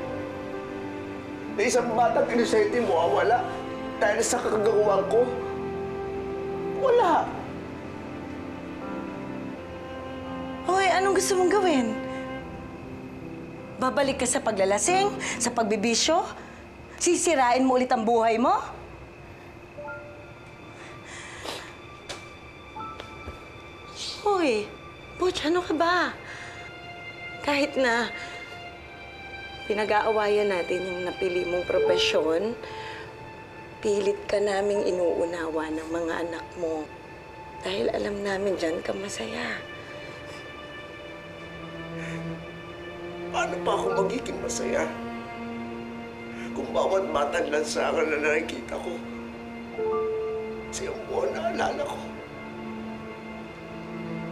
Na isang batang Lucente mawawala dahil sa kagagawan ko? Wala! Hoy, anong gusto mong gawin? Babalik ka sa paglalasing? Sa pagbibisyo? Sisirain mo ulit ang buhay mo? Hoy, Butch, ano ka ba? Kahit na pinag-aawayan natin yung napili mong propesyon, pilit ka naming inuunawa ng mga anak mo. Dahil alam namin dyan ka masaya. Paano pa ako magiging masaya? Kung bawat batang lansangan na nakikita ko, siyang buwan na alala ko.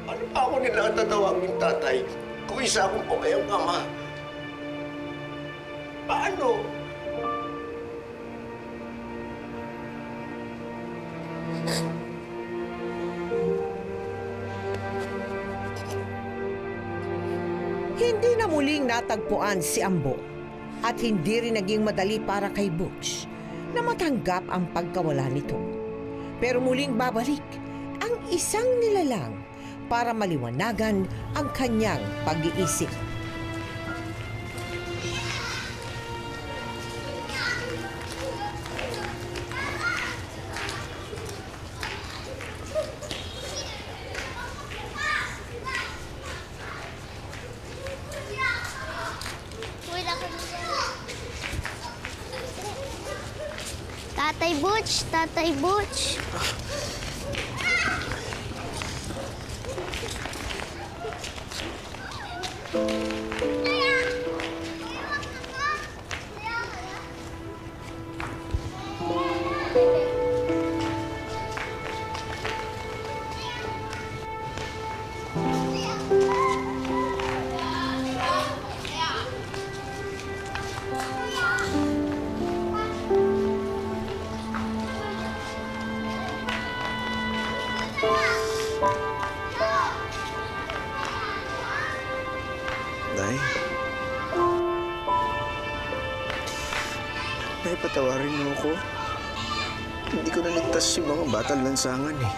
Ano pa ako nila tatawagin tatay kung isa akong pabayang ama? Paano? Hindi na muling natagpuan si Ambo at hindi rin naging madali para kay Butch na matanggap ang pagkawala nito. Pero muling babalik ang isang nilalang para maliwanagan ang kanyang pag-iisip. Tatay Butch! Tatay Butch! Nay? Nay, patawarin niyo ako. Hindi ko naligtas yung mga batang lansangan eh.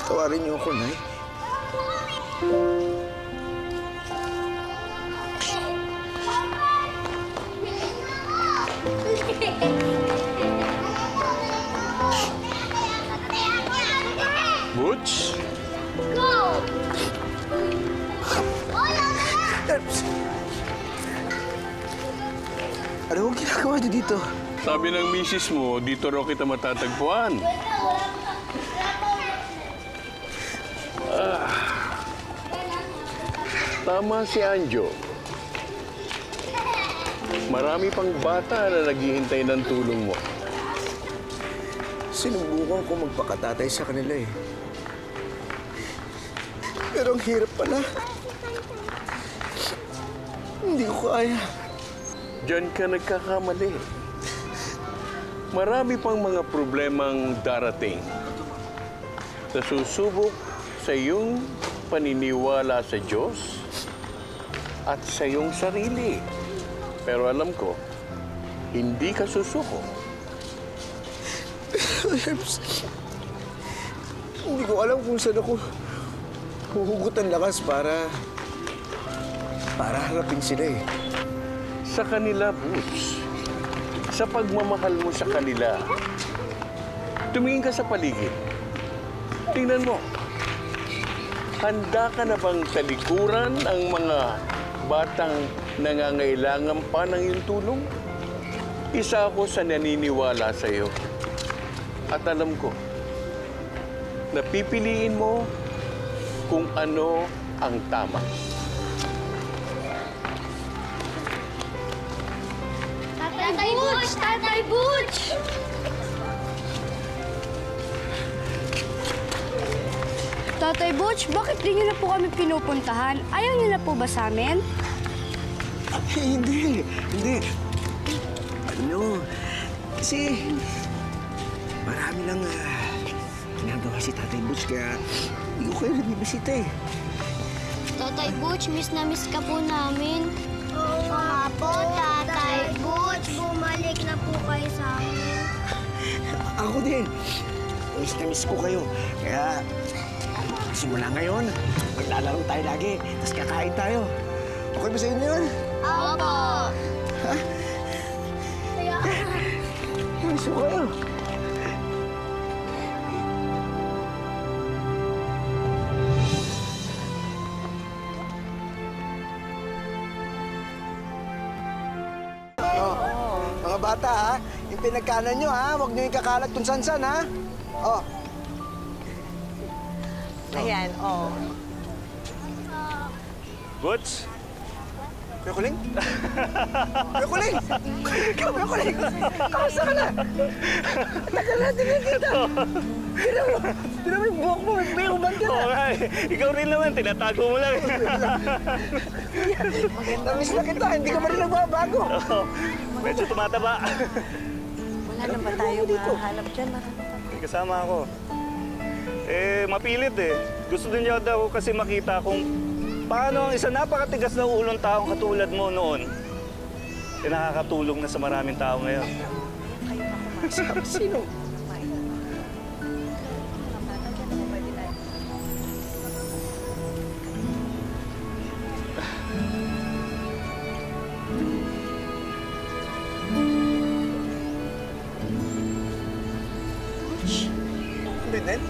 Patawarin niyo ako, Nay. Butch? Go! Ano ang ginagawa niyo dito? Sabi ng misis mo, dito raw kita matatagpuan. Tama si Anjo. Marami pang bata na naghihintay ng tulong mo. Sinubukan ko magpakatatay sa kanila eh. Pero ang hirap pala. Hindi ko kaya. Diyan ka nagkakamali. Marami pang mga problemang darating na susubok sa iyong paniniwala sa Diyos at sa iyong sarili. Pero alam ko, hindi ka susuko. Hindi ko alam kung saan ako huhugot ang lakas para harapin sila eh. Sa kanila, Butch. Sa pagmamahal mo sa kanila. Tumingin ka sa paligid. Tingnan mo. Handa ka na bang talikuran ang mga batang nangangailangan pa ng iyong tulong? Isa ako sa naniniwala sa iyo. At alam ko, napipiliin mo kung ano ang tama. Tatay Butch! Tatay Butch! Tatay Butch, bakit di niyo na po kami pinupuntahan? Ayaw niyo na po ba sa amin? Hindi. Ano? Kasi marami lang ginagawa si Tatay Butch kaya hindi ko kayo nabibisita eh. Tatay Butch, miss na miss ka po namin. Oo nga po, Tatay Butch. Bumalik na po kayo sa amin. Ako din. Miss na miss ko kayo. Kaya simula ngayon, maglalaro tayo lagi. Tapos kakain tayo. Okay ba sa inyo yun? Opo. Ha? Miss ko kayo. Mga bata, ha? Yung pinagkanan nyo, ha? Huwag nyo ikakalat kung san-san, ha? Oh. Ayan, oh. Butch? Kuya Kuling? Kuya Kuling! Kuya Kuling! Kamusta ka na? Tagal natin na kita. Tira mo yung buhok mo, may uman ka na. Oo nga eh. Ikaw rin naman, tinatago mo lang. Namiss na kita, hindi ka pa rin nagbabago. Medyo tumataba. Wala na ba tayo mahanap dyan? May kasama ako. Eh, mapilit eh. Gusto din niya daw kasi makita kung Paano ang isang napakatigas na ulong taong katulad mo noon, nakakatulong na sa maraming tao ngayon? Sino? Beden?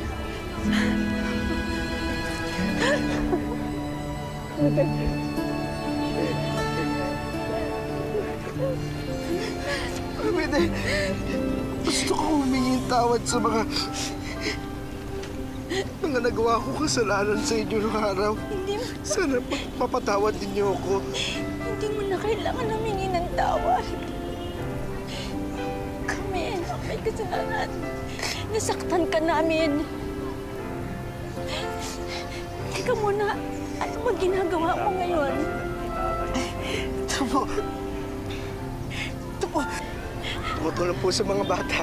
Beden, gusto ko humingi ng tawad sa mga nagawa ko kasalanan sa inyo noong araw. Sana mapatawad ninyo ako. Hindi mo na kailangan humingi ng tawad. Kami, may kasalanan. Nasaktan ka namin. Teka muna, ano ba ginagawa mo ngayon? Tumutulong po sa mga bata.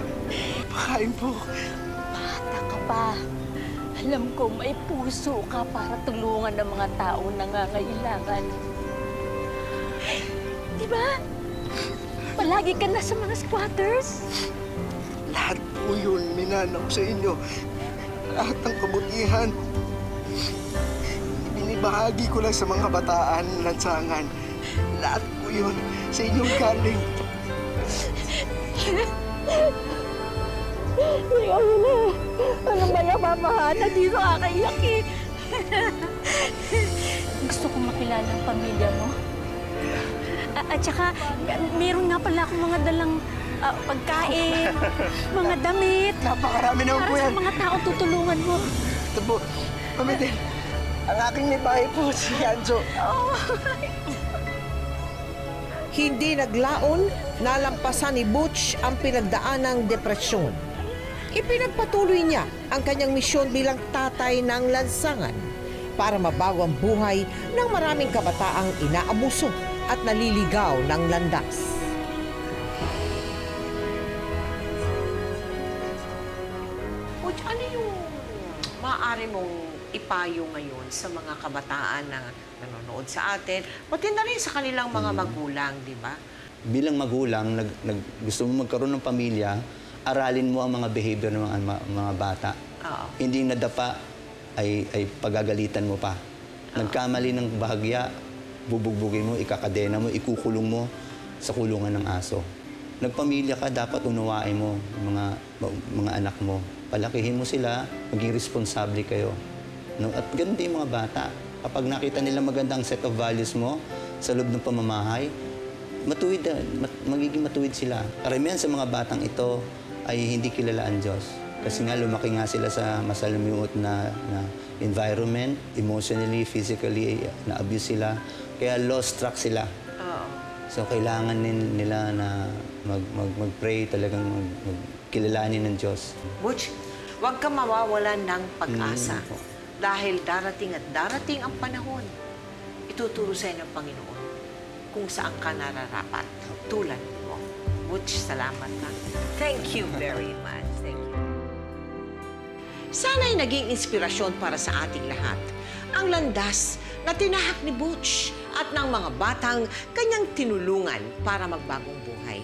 Pakain po. Bata ka pa. Alam ko may puso ka para tulungan ng mga taong nangangailangan. Di ba? Palagi ka na sa mga squatters. Lahat po yun, minanaw sa inyo. Lahat ng kabutihan. Binibahagi ko lang sa mga bataan, lansangan. Lahat po yun sa inyong galing. Ikaw na. Ano ba yung mamahana? Di ko kakaiyak eh. Gusto kong makilala ang pamilya mo. At saka, meron nga pala akong mga dalang pagkain, mga damit. Napakarami naman po yan. Para sa mga tao tutulungan mo. Ito po, Pamedel. Ang aking may bahay po, si Anjo. Hindi naglaon, nalampasan ni Butch ang pinagdaanang depresyon. Ipinagpatuloy niya ang kanyang misyon bilang tatay ng lansangan para mabago ang buhay ng maraming kabataang inaabuso at naliligaw ng landas. Butch, ano yung maaari mong ipayo ngayon sa mga kabataan na nanonood sa atin, pati na rin sa kanilang mga magulang, di ba? Bilang magulang, gusto mo magkaroon ng pamilya, aralin mo ang mga behavior ng mga bata. Hindi nadapa ay pagagalitan mo pa. Nagkamali ng bahagya, bubugbugin mo, ikakadena mo, ikukulong mo sa kulungan ng aso. Nagpamilya ka, dapat unawain mo mga anak mo. Palakihin mo sila, maging responsable kayo. No? At ganun din yung mga bata. Kapag nakita nila magandang set of values mo sa loob ng pamamahay, magiging matuwid sila. Karamihan sa mga batang ito ay hindi kilala ang Diyos. Kasi nga lumaki nga sila sa masalimuot na environment, emotionally, physically, na-abuse sila. Kaya lost track sila. So kailangan nila na mag-pray, talagang magkilalanin ng Diyos. Butch, huwag ka mawawalan ng pag-asa. Dahil darating at darating ang panahon, ituturo sa inyo ng Panginoon kung saan ka nararapat. Tulad mo. Butch, salamat na. Thank you very much. Thank you. Sana'y naging inspirasyon para sa ating lahat ang landas na tinahak ni Butch at ng mga batang kanyang tinulungan para magbagong buhay.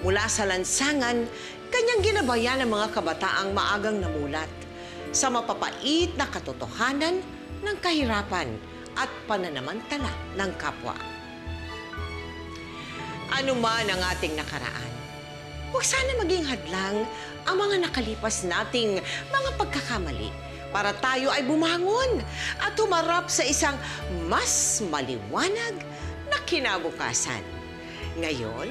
Mula sa lansangan, kanyang ginabayan ang mga kabataang maagang namulat sa mapapait na katotohanan ng kahirapan at pananamantala ng kapwa. Ano man ang ating nakaraan, huwag sana maging hadlang ang mga nakalipas nating mga pagkakamali para tayo ay bumangon at humarap sa isang mas maliwanag na kinabukasan. Ngayon,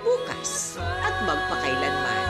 bukas at magpakailanman.